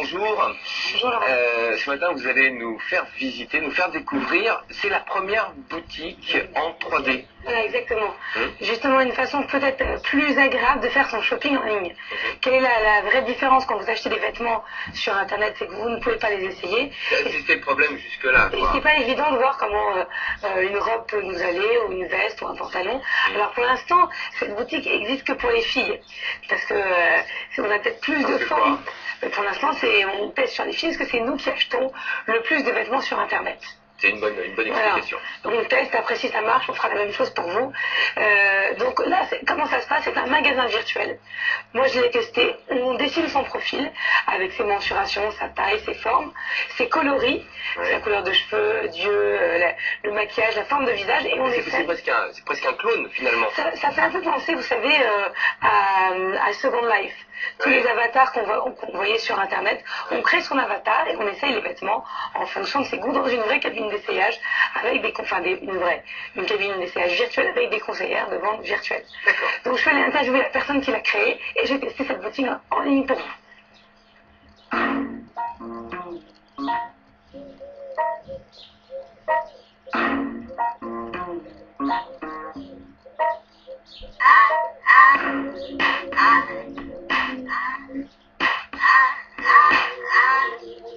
bonjour. Bonjour Laurent. Ce matin, vous allez nous faire visiter, nous faire découvrir. C'est la première boutique en 3D. Voilà, exactement. Justement, une façon peut-être plus agréable de faire son shopping en ligne. Quelle est la vraie différence quand vous achetez des vêtements sur Internet? C'est que vous ne pouvez pas les essayer. C'était le problème jusque-là. Et c'est pas évident de voir comment une robe peut nous aller, ou une veste, ou un pantalon. Alors pour l'instant, cette boutique existe que pour les filles. Parce que on a peut-être plus de formes. Mais pour l'instant, on teste sur les filles parce que c'est nous qui achetons le plus de vêtements sur Internet. C'est une bonne explication. Voilà. Donc on teste, après si ça marche, on fera la même chose pour vous. Donc là, comment ça se passe? C'est un magasin virtuel. Moi je l'ai testé, on dessine son profil avec ses mensurations, sa taille, ses formes, ses coloris, sa couleur de cheveux, d'yeux, le maquillage, la forme de visage, et on C'est presque un clone finalement. Ça fait un peu penser, vous savez, à Second Life. Tous les avatars qu'on voyait sur Internet, on crée son avatar et on essaye les vêtements en fonction de ses goûts dans une vraie cabine d'essayage avec une cabine d'essayage virtuelle avec des conseillères de vente virtuelle. Donc je vais aller interviewer la personne qui l'a créée et j'ai testé cette boutique en ligne pour vous.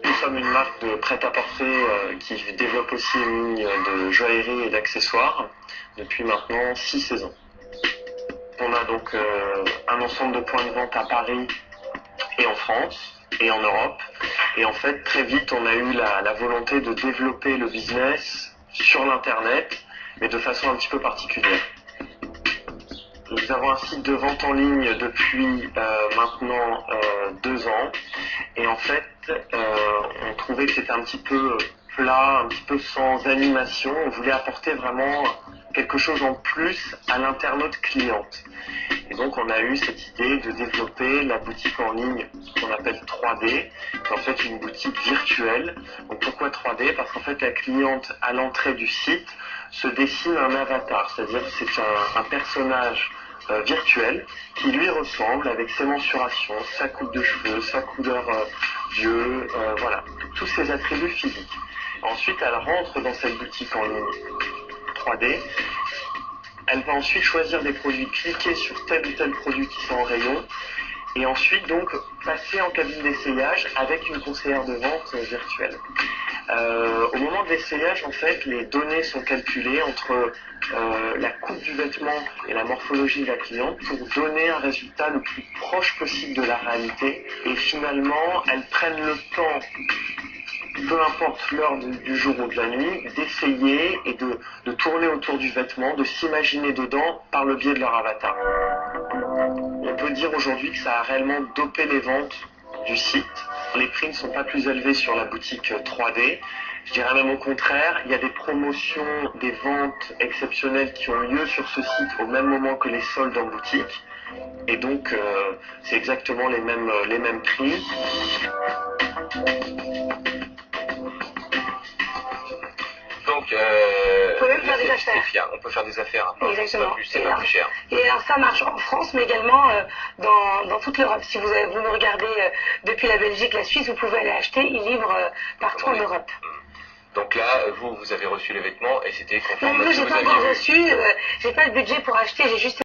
Nous sommes une marque de prêt-à-porter qui développe aussi une ligne de joaillerie et d'accessoires depuis maintenant 6 saisons. On a donc un ensemble de points de vente à Paris et en France et en Europe. Et en fait, très vite, on a eu la volonté de développer le business sur l'Internet, mais de façon un petit peu particulière. Nous avons un site de vente en ligne depuis maintenant 2 ans. Et en fait, on trouvait que c'était un petit peu plat, un petit peu sans animation. On voulait apporter vraiment quelque chose en plus à l'internaute cliente. Et donc, on a eu cette idée de développer la boutique en ligne qu'on appelle 3D, qui est en fait une boutique virtuelle. Donc, pourquoi 3D? Parce qu'en fait, la cliente, à l'entrée du site, se dessine un avatar, c'est-à-dire que c'est un personnage virtuel qui lui ressemble avec ses mensurations, sa coupe de cheveux, sa couleur d'yeux, voilà, tous ses attributs physiques. Ensuite, elle rentre dans cette boutique en ligne 3D. Elle va ensuite choisir des produits, cliquer sur tel ou tel produit qui sont en rayon, et ensuite donc passer en cabine d'essayage avec une conseillère de vente virtuelle. Au moment de l'essayage, en fait, les données sont calculées entre la coupe du vêtement et la morphologie de la cliente pour donner un résultat le plus proche possible de la réalité. Et finalement, elles prennent le temps, peu importe l'heure du jour ou de la nuit, d'essayer et de tourner autour du vêtement, de s'imaginer dedans par le biais de leur avatar. On peut dire aujourd'hui que ça a réellement dopé les ventes du site. Les prix ne sont pas plus élevés sur la boutique 3D. Je dirais même au contraire, il y a des promotions, des ventes exceptionnelles qui ont lieu sur ce site au même moment que les soldes en boutique. Et donc, c'est exactement les mêmes prix. Donc, on peut même faire des affaires. On peut faire des affaires. Exactement. C'est pas plus cher. Et alors ça marche en France, mais également dans toute l'Europe. Si vous nous regardez depuis la Belgique, la Suisse, vous pouvez aller acheter. Ils livrent partout en Europe. Donc là, vous avez reçu les vêtements et c'était conforme Non, à ce j'ai que vous pas aviez encore vu. reçu. J'ai pas le budget pour acheter. J'ai juste